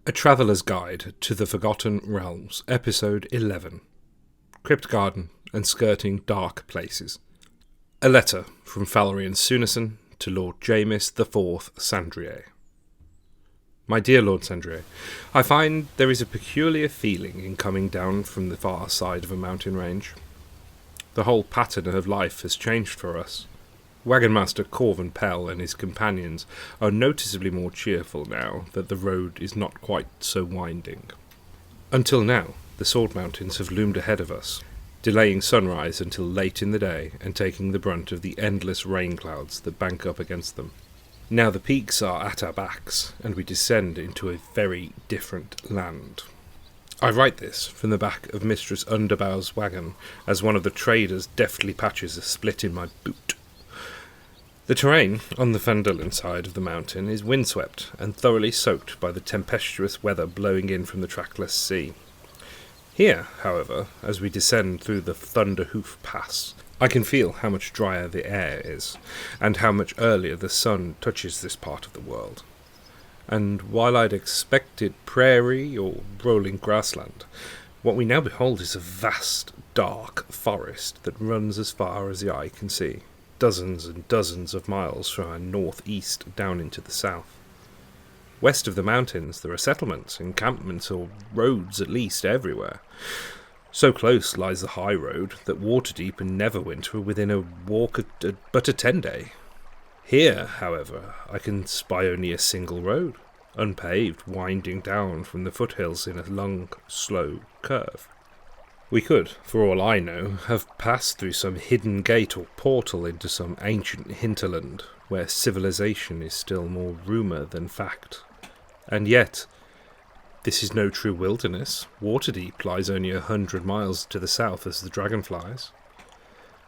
A Traveller's Guide to the Forgotten Realms, Episode 11. Kryptgarden and Skirting Dark Places. A letter from Falrien Sunison to Lord James IV Sandrier. My dear Lord Sandrier, I find there is a peculiar feeling in coming down from the far side of a mountain range. The whole pattern of life has changed for us. Wagon Master Corvin Pell and his companions are noticeably more cheerful now that the road is not quite so winding. Until now, the Sword Mountains have loomed ahead of us, delaying sunrise until late in the day and taking the brunt of the endless rain clouds that bank up against them. Now the peaks are at our backs, and we descend into a very different land. I write this from the back of Mistress Underbow's wagon, as one of the traders deftly patches a split in my boot. The terrain on the Fandolin side of the mountain is windswept and thoroughly soaked by the tempestuous weather blowing in from the trackless sea. Here, however, as we descend through the Thunderhoof Pass, I can feel how much drier the air is, and how much earlier the sun touches this part of the world. And while I'd expected prairie or rolling grassland, what we now behold is a vast, dark forest that runs as far as the eye can see, dozens and dozens of miles from our northeast down into the south. West of the mountains there are settlements, encampments, or roads at least everywhere. So close lies the high road that Waterdeep and Neverwinter are within a walk but a 10-day. Here, however, I can spy only a single road, unpaved, winding down from the foothills in a long, slow curve. We could, for all I know, have passed through some hidden gate or portal into some ancient hinterland, where civilization is still more rumour than fact. And yet, this is no true wilderness. Waterdeep lies only 100 miles to the south as the dragon flies.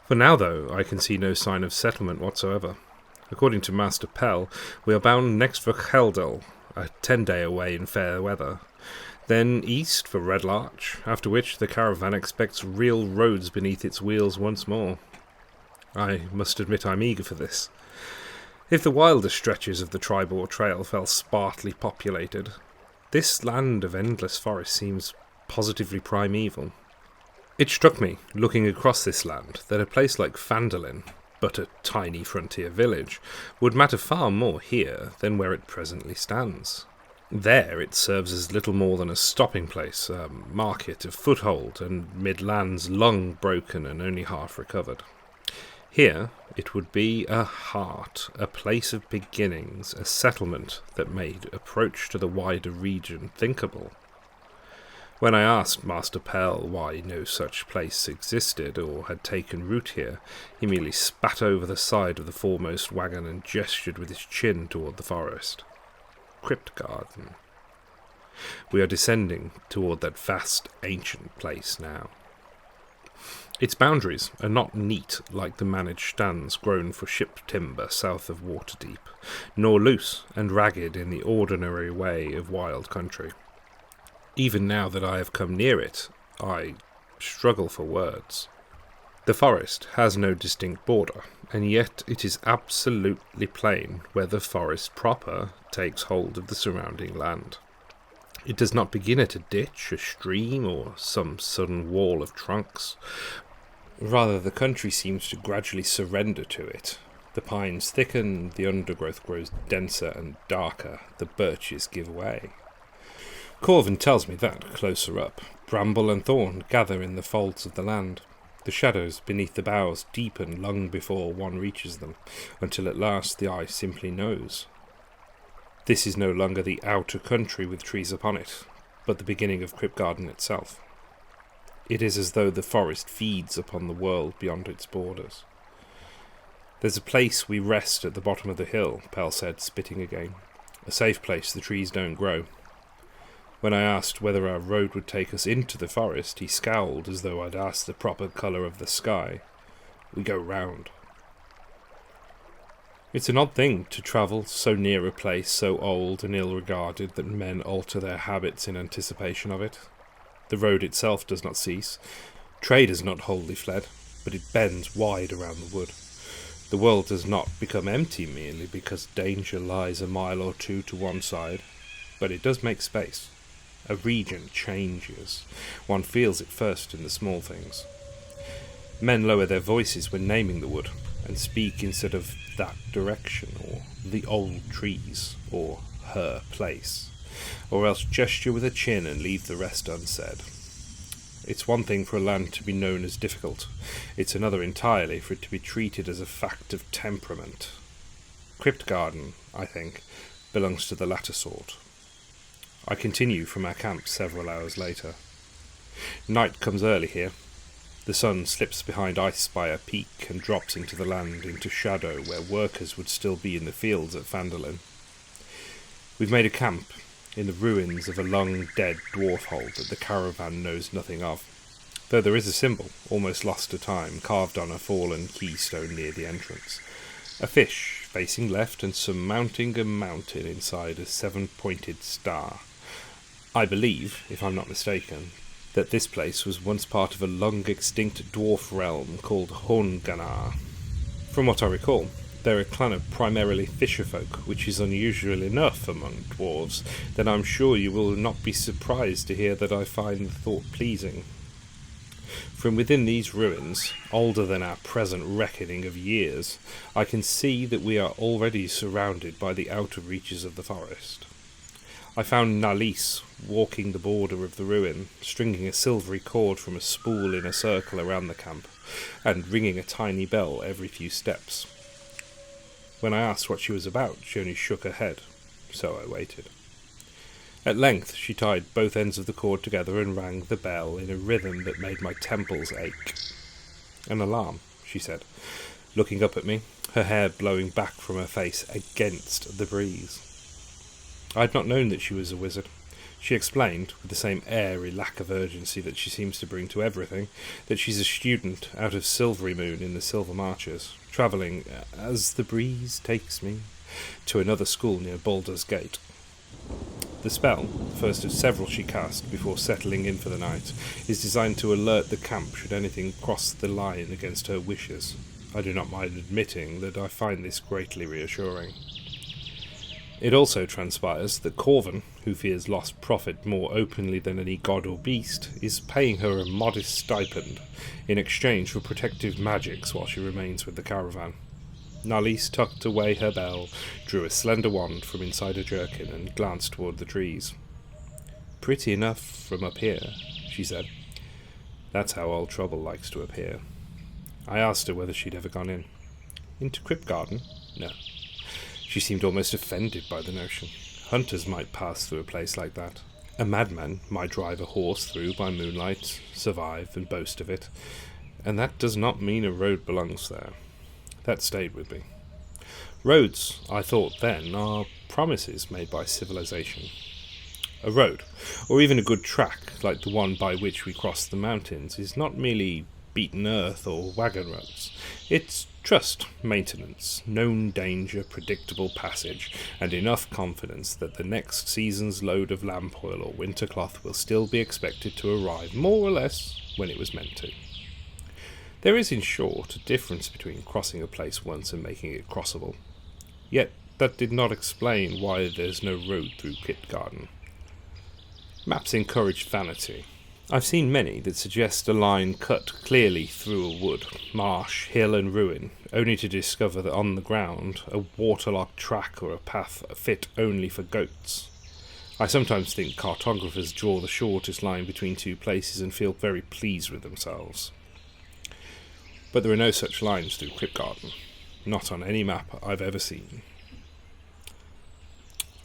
For now, though, I can see no sign of settlement whatsoever. According to Master Pell, we are bound next for Heldel, a 10-day away in fair weather. Then east for Red Larch, after which the caravan expects real roads beneath its wheels once more. I must admit I'm eager for this. If the wilder stretches of the Tribor Trail fell sparsely populated, this land of endless forest seems positively primeval. It struck me, looking across this land, that a place like Fandolin, but a tiny frontier village, would matter far more here than where it presently stands. There it serves as little more than a stopping place, a market, a foothold, and mid-lands long broken and only half recovered. Here it would be a heart, a place of beginnings, a settlement that made approach to the wider region thinkable. When I asked Master Pell why no such place existed or had taken root here, he merely spat over the side of the foremost wagon and gestured with his chin toward the forest. Kryptgarden. We are descending toward that vast ancient place now. Its boundaries are not neat like the managed stands grown for ship timber south of Waterdeep, nor loose and ragged in the ordinary way of wild country. Even now that I have come near it, I struggle for words. The forest has no distinct border, and yet it is absolutely plain where the forest proper takes hold of the surrounding land. It does not begin at a ditch, a stream, or some sudden wall of trunks. Rather, the country seems to gradually surrender to it. The pines thicken, the undergrowth grows denser and darker, the birches give way. Corvin tells me that, closer up, bramble and thorn gather in the folds of the land. The shadows beneath the boughs deepen long before one reaches them, until at last the eye simply knows. This is no longer the outer country with trees upon it, but the beginning of Kryptgarden itself. It is as though the forest feeds upon the world beyond its borders. There's a place we rest at the bottom of the hill, Pell said, spitting again. A safe place the trees don't grow. When I asked whether our road would take us into the forest, he scowled as though I'd asked the proper colour of the sky. We go round. It's an odd thing to travel so near a place so old and ill-regarded that men alter their habits in anticipation of it. The road itself does not cease. Trade has not wholly fled, but it bends wide around the wood. The world does not become empty merely because danger lies a mile or two to one side. but it does make space. A region changes. One feels it first in the small things. Men lower their voices when naming the wood, and speak instead of that direction, or the old trees, or her place, or else gesture with a chin and leave the rest unsaid. It's one thing for a land to be known as difficult, it's another entirely for it to be treated as a fact of temperament. Kryptgarden, I think, belongs to the latter sort. I continue from our camp several hours later. Night comes early here. The sun slips behind Icespire Peak and drops into the land, into shadow where workers would still be in the fields at Phandalin. We've made a camp in the ruins of a long dead dwarf hold that the caravan knows nothing of, though there is a symbol, almost lost to time, carved on a fallen keystone near the entrance. A fish facing left and surmounting a mountain inside a 7-pointed star. I believe, if I'm not mistaken, that this place was once part of a long-extinct dwarf realm called Hornganar. From what I recall, they're a clan of primarily fisherfolk, which is unusual enough among dwarves, that I'm sure you will not be surprised to hear that I find the thought pleasing. From within these ruins, older than our present reckoning of years, I can see that we are already surrounded by the outer reaches of the forest. I found Nalis walking the border of the ruin, stringing a silvery cord from a spool in a circle around the camp, and ringing a tiny bell every few steps. When I asked what she was about, she only shook her head, so I waited. At length she tied both ends of the cord together and rang the bell in a rhythm that made my temples ache. "An alarm," she said, looking up at me, her hair blowing back from her face against the breeze. I had not known that she was a wizard. She explained, with the same airy lack of urgency that she seems to bring to everything, that she's a student out of Silverymoon in the Silver Marches, travelling, as the breeze takes me, to another school near Baldur's Gate. The spell, the first of several she cast before settling in for the night, is designed to alert the camp should anything cross the line against her wishes. I do not mind admitting that I find this greatly reassuring. It also transpires that Corvin, who fears lost profit more openly than any god or beast, is paying her a modest stipend in exchange for protective magics while she remains with the caravan. Nalis tucked away her bell, drew a slender wand from inside her jerkin, and glanced toward the trees. "Pretty enough from up here," she said. That's how old trouble likes to appear. I asked her whether she'd ever gone in. Into Kryptgarden? No. She seemed almost offended by the notion. Hunters might pass through a place like that. A madman might drive a horse through by moonlight, survive, and boast of it. And that does not mean a road belongs there. That stayed with me. Roads, I thought then, are promises made by civilization. A road, or even a good track, like the one by which we crossed the mountains, is not merely beaten earth or wagon ruts. It's trust, maintenance, known danger, predictable passage, and enough confidence that the next season's load of lamp oil or winter cloth will still be expected to arrive more or less when it was meant to. There is, in short, a difference between crossing a place once and making it crossable. Yet that did not explain why there's no road through Kryptgarden. Maps encourage vanity. I've seen many that suggest a line cut clearly through a wood, marsh, hill and ruin, only to discover that on the ground a waterlogged track or a path fit only for goats. I sometimes think cartographers draw the shortest line between two places and feel very pleased with themselves. But there are no such lines through Kryptgarden, not on any map I've ever seen.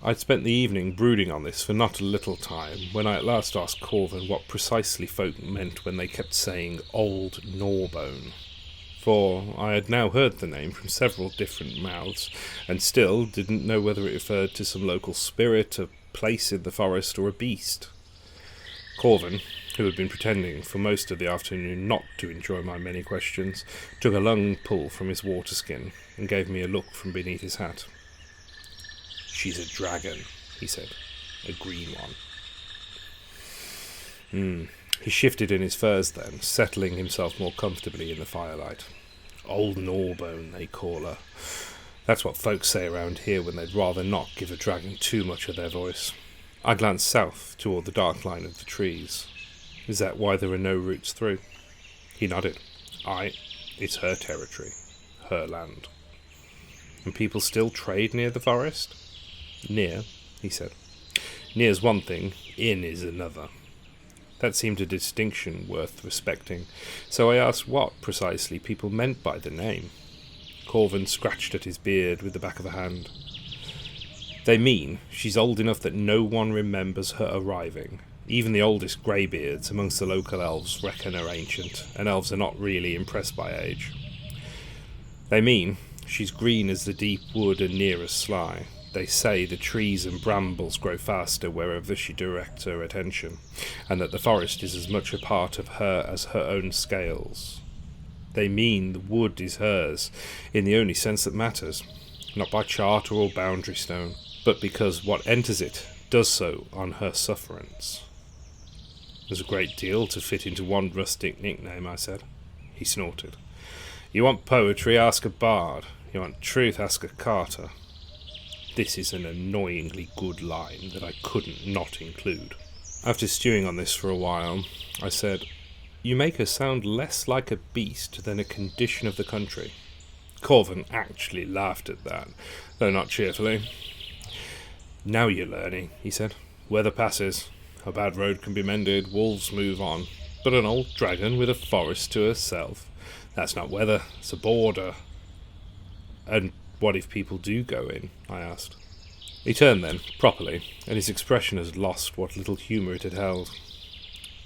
I'd spent the evening brooding on this for not a little time, when I at last asked Corvin what precisely folk meant when they kept saying Old Gnawbone. For I had now heard the name from several different mouths, and still didn't know whether it referred to some local spirit, a place in the forest, or a beast. Corvin, who had been pretending for most of the afternoon not to enjoy my many questions, took a long pull from his water skin, and gave me a look from beneath his hat. "She's a dragon," he said. "A green one." He shifted in his furs then, settling himself more comfortably in the firelight. "Old Gnawbone, they call her. That's what folks say around here when they'd rather not give a dragon too much of their voice. I glanced south toward the dark line of the trees. Is that why there are no roots through? He nodded. It's her territory, her land. And people still trade near the forest? Near, he said. Near's one thing, in is another. That seemed a distinction worth respecting, so I asked what precisely people meant by the name. Corvin scratched at his beard with the back of a hand. They mean she's old enough that no one remembers her arriving. Even the oldest greybeards amongst the local elves reckon her ancient, and elves are not really impressed by age. They mean she's green as the deep wood and near as sly. They say the trees and brambles grow faster wherever she directs her attention, and that the forest is as much a part of her as her own scales. They mean the wood is hers, in the only sense that matters, not by charter or boundary stone, but because what enters it does so on her sufferance. There's a great deal to fit into one rustic nickname, I said. He snorted. You want poetry, ask a bard. You want truth, ask a carter. This is an annoyingly good line that I couldn't not include. After stewing on this for a while, I said, You make her sound less like a beast than a condition of the country. Corvin actually laughed at that, though not cheerfully. Now you're learning, he said. Weather passes. A bad road can be mended, wolves move on. But an old dragon with a forest to herself, that's not weather, it's a border. And what if people do go in? I asked. He turned then, properly, and his expression has lost what little humour it had held.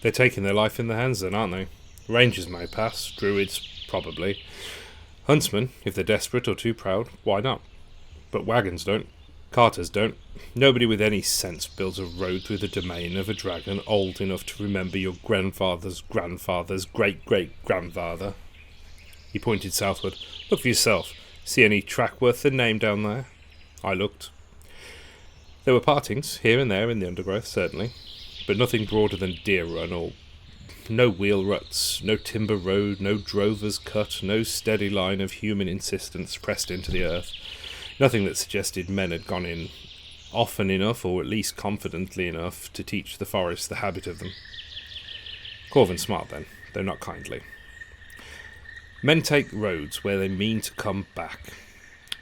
They're taking their life in their hands then, aren't they? Rangers may pass, druids, probably. Huntsmen, if they're desperate or too proud, why not? But wagons don't. Carters don't. Nobody with any sense builds a road through the domain of a dragon old enough to remember your grandfather's grandfather's great-great-grandfather. He pointed southward. Look for yourself. See any track worth the name down there? I looked. There were partings, here and there in the undergrowth, certainly, but nothing broader than Deer Run, or no wheel ruts, no timber road, no drover's cut, no steady line of human insistence pressed into the earth. Nothing that suggested men had gone in often enough, or at least confidently enough, to teach the forest the habit of them. Corvin smiled then, though not kindly. Men take roads where they mean to come back,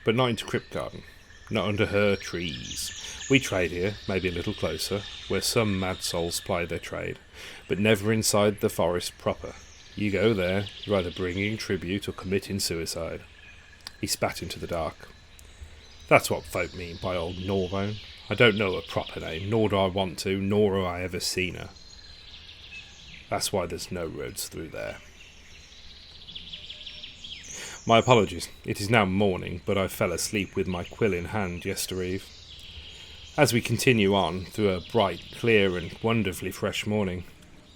but not into Kryptgarden, not under her trees. We trade here, maybe a little closer, where some mad souls ply their trade, but never inside the forest proper. You go there, you're either bringing tribute or committing suicide. He spat into the dark. That's what folk mean by old Norvone. I don't know her proper name, nor do I want to, nor have I ever seen her. That's why there's no roads through there. My apologies. It is now morning, but I fell asleep with my quill in hand yestereve. As we continue on through a bright, clear and wonderfully fresh morning,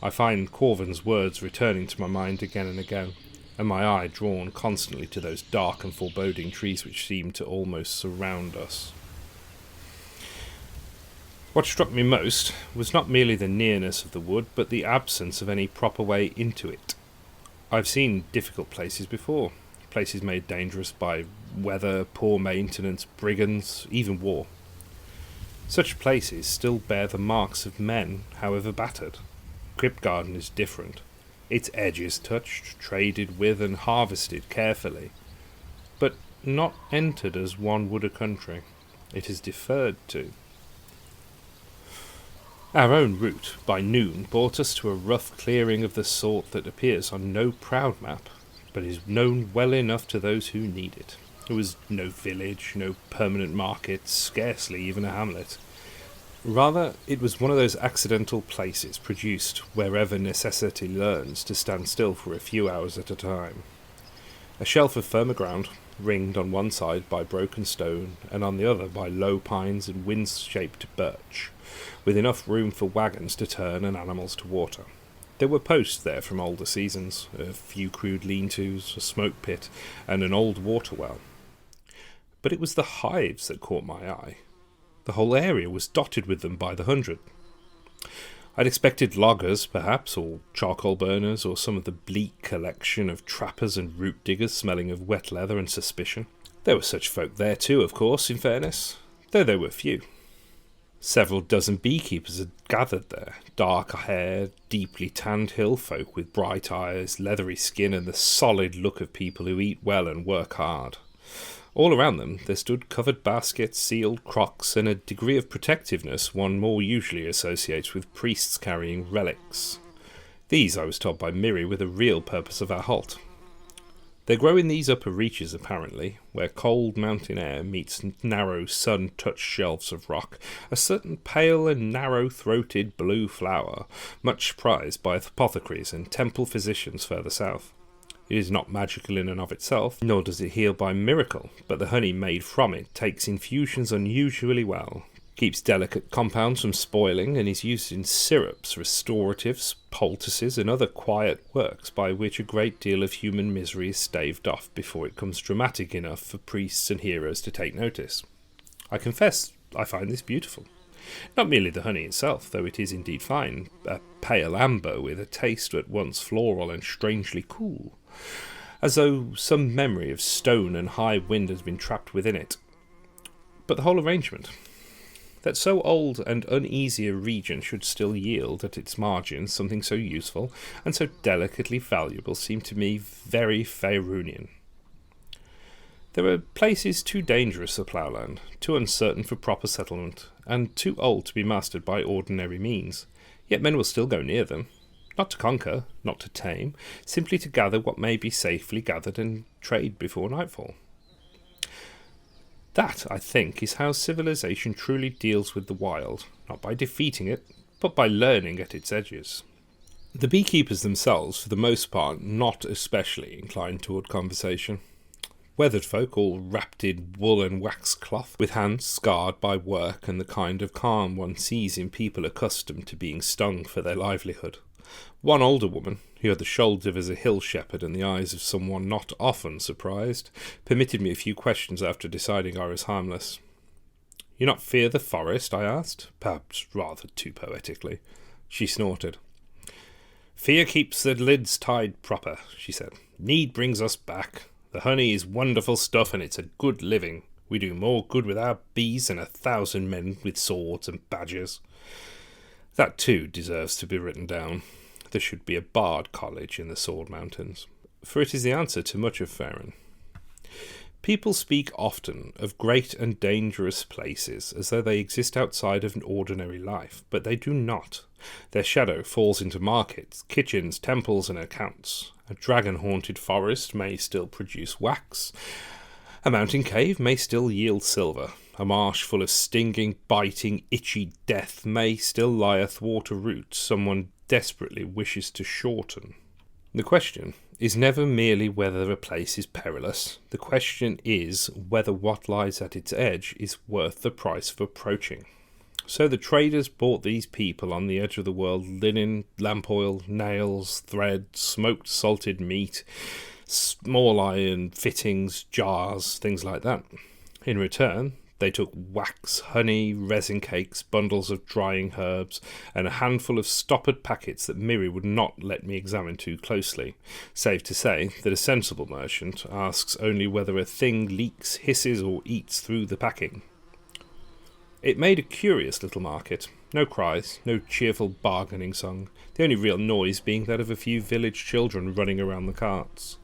I find Corvin's words returning to my mind again and again, and my eye drawn constantly to those dark and foreboding trees which seemed to almost surround us. What struck me most was not merely the nearness of the wood, but the absence of any proper way into it. I've seen difficult places before, places made dangerous by weather, poor maintenance, brigands, even war. Such places still bear the marks of men, however battered. Kryptgarden is different. Its edges touched, traded with and harvested carefully, but not entered as one would a country. It is deferred to. Our own route, by noon, brought us to a rough clearing of the sort that appears on no proud map, but is known well enough to those who need it. There was no village, no permanent market, scarcely even a hamlet. Rather, it was one of those accidental places produced wherever necessity learns to stand still for a few hours at a time. A shelf of firmer ground, ringed on one side by broken stone and on the other by low pines and wind-shaped birch, with enough room for wagons to turn and animals to water. There were posts there from older seasons, a few crude lean-tos, a smoke pit, and an old water well. But it was the hives that caught my eye. The whole area was dotted with them by the hundred. I'd expected loggers, perhaps, or charcoal burners, or some of the bleak collection of trappers and root diggers smelling of wet leather and suspicion. There were such folk there too, of course, in fairness, though they were few. Several dozen beekeepers had gathered there, dark-haired, deeply tanned hill folk with bright eyes, leathery skin, and the solid look of people who eat well and work hard. All around them there stood covered baskets, sealed crocks, and a degree of protectiveness one more usually associates with priests carrying relics. These, I was told by Miri, were the real purpose of our halt. They grow in these upper reaches, apparently, where cold mountain air meets narrow sun-touched shelves of rock, a certain pale and narrow-throated blue flower, much prized by apothecaries and temple physicians further south. It is not magical in and of itself, nor does it heal by miracle, but the honey made from it takes infusions unusually well, keeps delicate compounds from spoiling, and is used in syrups, restoratives, poultices, and other quiet works by which a great deal of human misery is staved off before it comes dramatic enough for priests and heroes to take notice. I confess I find this beautiful. Not merely the honey itself, though it is indeed fine, a pale amber with a taste at once floral and strangely cool, as though some memory of stone and high wind has been trapped within it. But the whole arrangement, that so old and uneasy a region should still yield at its margins something so useful and so delicately valuable, seemed to me very Falrien. There were places too dangerous for ploughland, too uncertain for proper settlement, and too old to be mastered by ordinary means, yet men will still go near them, not to conquer, not to tame, simply to gather what may be safely gathered and trade before nightfall. That, I think, is how civilization truly deals with the wild, not by defeating it, but by learning at its edges. The beekeepers themselves, for the most part, not especially inclined toward conversation. Weathered folk, all wrapped in wool and wax cloth, with hands scarred by work and the kind of calm one sees in people accustomed to being stung for their livelihood. One older woman, who had the shoulder of a hill shepherd and the eyes of someone not often surprised, permitted me a few questions after deciding I was harmless. "You not fear the forest?" I asked, perhaps rather too poetically. She snorted. "Fear keeps the lids tied proper," she said. "Need brings us back. The honey is wonderful stuff, and it's a good living. We do more good with our bees than 1,000 men with swords and badgers." That, too, deserves to be written down. There should be a bard college in the Sword Mountains, for it is the answer to much of Falrien. People speak often of great and dangerous places as though they exist outside of an ordinary life, but they do not. Their shadow falls into markets, kitchens, temples, and recounts. A dragon-haunted forest may still produce wax. A mountain cave may still yield silver. A marsh full of stinging, biting, itchy death may still lie athwart a route someone desperately wishes to shorten. The question is never merely whether a place is perilous. The question is whether what lies at its edge is worth the price of approaching. So the traders bought these people on the edge of the world linen, lamp oil, nails, thread, smoked salted meat, small iron fittings, jars, things like that. In return, they took wax, honey, resin cakes, bundles of drying herbs, and a handful of stoppered packets that Miri would not let me examine too closely, save to say that a sensible merchant asks only whether a thing leaks, hisses, or eats through the packing. It made a curious little market. No cries, no cheerful bargaining song, the only real noise being that of a few village children running around the carts.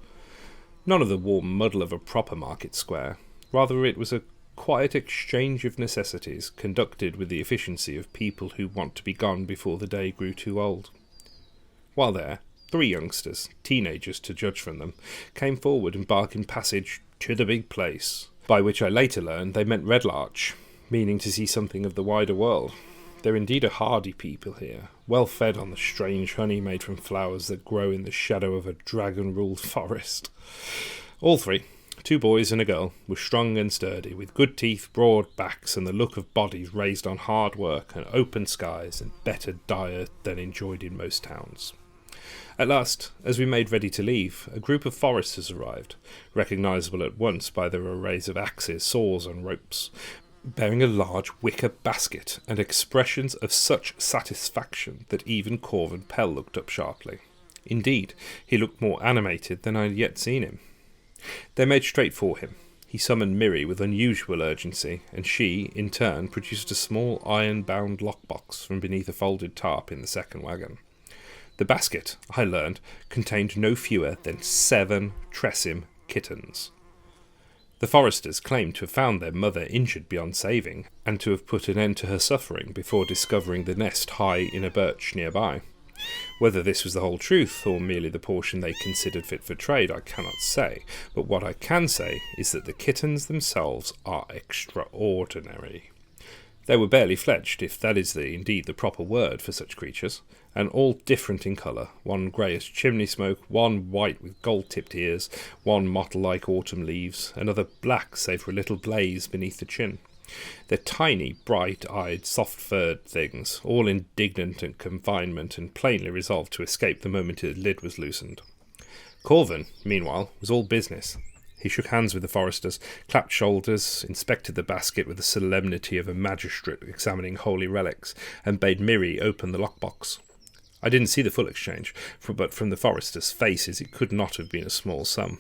None of the warm muddle of a proper market square. Rather, it was a quiet exchange of necessities, conducted with the efficiency of people who want to be gone before the day grew too old. While there, 3 youngsters, teenagers to judge from them, came forward and bargained passage to the big place, by which I later learned they meant Red Larch, meaning to see something of the wider world. They're indeed a hardy people here, well fed on the strange honey made from flowers that grow in the shadow of a dragon-ruled forest. All 3, 2 boys and a girl, were strong and sturdy, with good teeth, broad backs, and the look of bodies raised on hard work and open skies and better diet than enjoyed in most towns. At last, as we made ready to leave, a group of foresters arrived, recognisable at once by their arrays of axes, saws, and ropes, bearing a large wicker basket, and expressions of such satisfaction that even Corvin Pell looked up sharply. Indeed, he looked more animated than I had yet seen him. They made straight for him, He summoned Miri with unusual urgency, and she, in turn, produced a small iron-bound lockbox from beneath a folded tarp in the second wagon. The basket, I learned, contained no fewer than 7 Tressim kittens. The foresters claimed to have found their mother injured beyond saving, and to have put an end to her suffering before discovering the nest high in a birch nearby. Whether this was the whole truth, or merely the portion they considered fit for trade, I cannot say, but what I can say is that the kittens themselves are extraordinary. They were barely fledged, if that is indeed the proper word for such creatures, and all different in colour, one grey as chimney smoke, one white with gold-tipped ears, one mottle-like autumn leaves, another black save for a little blaze beneath the chin. They're tiny, bright-eyed, soft-furred things, all indignant at confinement and plainly resolved to escape the moment his lid was loosened. Corvin, meanwhile, was all business. He shook hands with the foresters, clapped shoulders, inspected the basket with the solemnity of a magistrate examining holy relics, and bade Miri open the lockbox. I didn't see the full exchange, but from the foresters' faces it could not have been a small sum.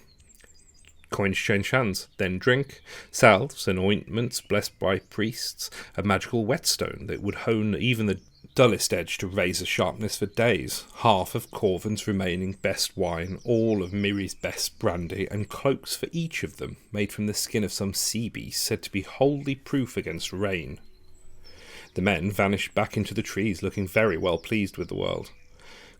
Coins changed hands, then drink, salves and ointments blessed by priests, a magical whetstone that would hone even the dullest edge to razor sharpness for days, half of Corvin's remaining best wine, all of Miri's best brandy, and cloaks for each of them, made from the skin of some sea beast said to be wholly proof against rain. The men vanished back into the trees, looking very well pleased with the world.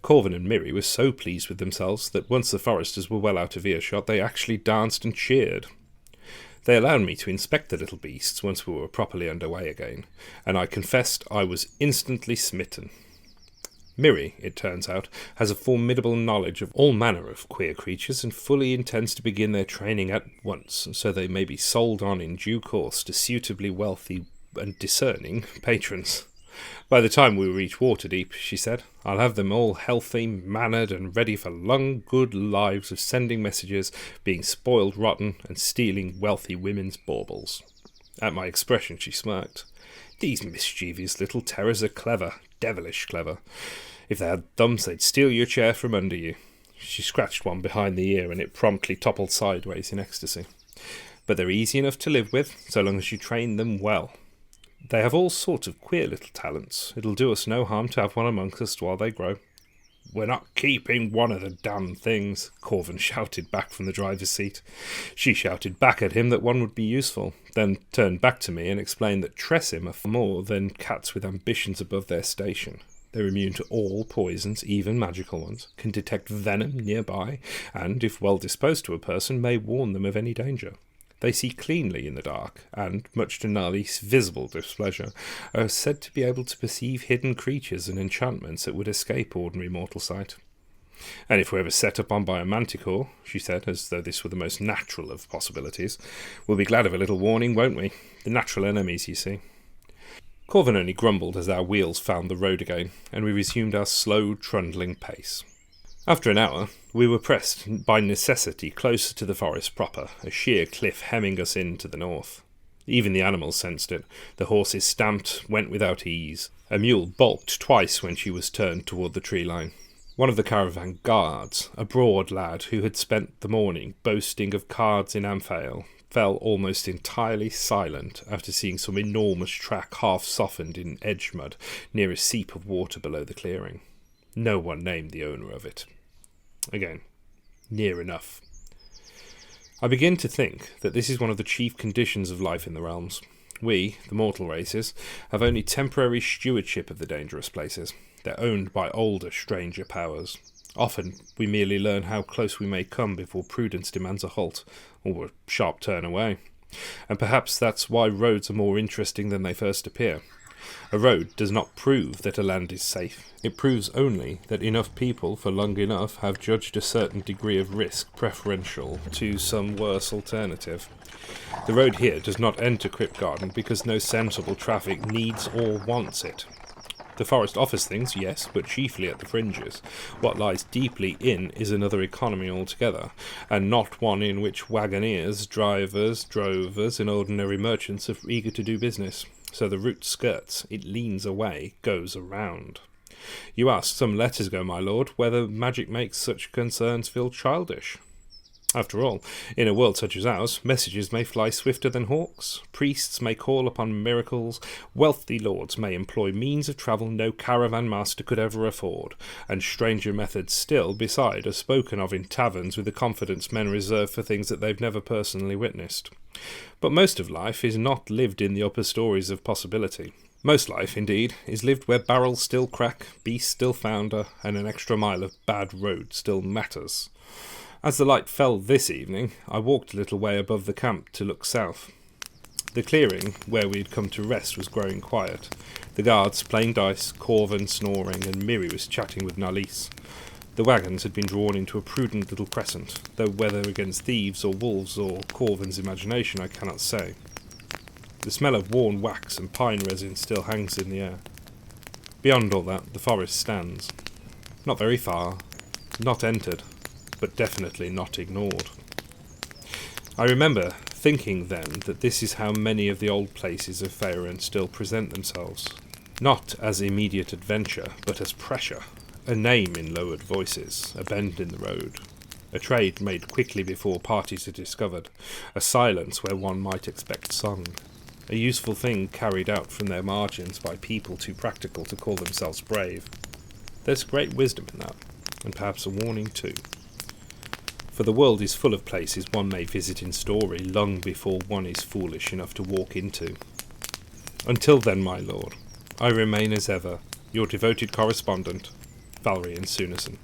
Corvin and Miri were so pleased with themselves that once the foresters were well out of earshot, they actually danced and cheered. They allowed me to inspect the little beasts once we were properly underway again, and I confessed I was instantly smitten. Miri, it turns out, has a formidable knowledge of all manner of queer creatures and fully intends to begin their training at once, so they may be sold on in due course to suitably wealthy and discerning patrons. By the time we reach Waterdeep, she said, I'll have them all healthy, mannered, and ready for long, good lives of sending messages, being spoiled rotten, and stealing wealthy women's baubles. At my expression she smirked. These mischievous little terrors are clever, devilish clever. If they had thumbs, they'd steal your chair from under you. She scratched one behind the ear, and it promptly toppled sideways in ecstasy. But they're easy enough to live with, so long as you train them well. They have all sorts of queer little talents. It'll do us no harm to have one amongst us while they grow. We're not keeping one of the damn things, Corvin shouted back from the driver's seat. She shouted back at him that one would be useful, then turned back to me and explained that Tressim are far more than cats with ambitions above their station. They're immune to all poisons, even magical ones, can detect venom nearby, and, if well disposed to a person, may warn them of any danger. They see cleanly in the dark, and, much to Nali's visible displeasure, are said to be able to perceive hidden creatures and enchantments that would escape ordinary mortal sight. And if we're ever set upon by a manticore, she said, as though this were the most natural of possibilities, we'll be glad of a little warning, won't we? The natural enemies, you see. Corvin only grumbled as our wheels found the road again, and we resumed our slow, trundling pace. After an hour, we were pressed by necessity closer to the forest proper, a sheer cliff hemming us in to the north. Even the animals sensed it. The horses stamped, went without ease. A mule balked twice when she was turned toward the tree line. One of the caravan guards, a broad lad who had spent the morning boasting of cards in Amphail, fell almost entirely silent after seeing some enormous track half softened in edge mud near a seep of water below the clearing. No one named the owner of it. Again, near enough. I begin to think that this is one of the chief conditions of life in the realms. We, the mortal races, have only temporary stewardship of the dangerous places. They're owned by older, stranger powers. Often we merely learn how close we may come before prudence demands a halt, or a sharp turn away. And perhaps that's why roads are more interesting than they first appear. A road does not prove that a land is safe. It proves only that enough people for long enough have judged a certain degree of risk preferential to some worse alternative. The road here does not enter Kryptgarden because no sensible traffic needs or wants it. The forest offers things, yes, but chiefly at the fringes. What lies deeply in is another economy altogether, and not one in which wagoneers, drivers, drovers, and ordinary merchants are eager to do business. So the route skirts, it leans away, goes around. You asked some letters ago, my lord, whether magic makes such concerns feel childish. After all, in a world such as ours, messages may fly swifter than hawks, priests may call upon miracles, wealthy lords may employ means of travel no caravan master could ever afford, and stranger methods still, beside, are spoken of in taverns with the confidence men reserve for things that they've never personally witnessed. But most of life is not lived in the upper stories of possibility. Most life, indeed, is lived where barrels still crack, beasts still founder, and an extra mile of bad road still matters. As the light fell this evening, I walked a little way above the camp to look south. The clearing where we had come to rest was growing quiet. The guards playing dice, Corvin snoring, and Miri was chatting with Nalis. The wagons had been drawn into a prudent little crescent, though whether against thieves or wolves or Corvin's imagination I cannot say. The smell of worn wax and pine resin still hangs in the air. Beyond all that, the forest stands. Not very far, not entered, but definitely not ignored. I remember thinking then that this is how many of the old places of Falrien still present themselves. Not as immediate adventure, but as pressure. A name in lowered voices, a bend in the road. A trade made quickly before parties are discovered. A silence where one might expect song. A useful thing carried out from their margins by people too practical to call themselves brave. There's great wisdom in that, and perhaps a warning too. For the world is full of places one may visit in story long before one is foolish enough to walk into. Until then, my lord, I remain as ever, your devoted correspondent, Falrien Sunison.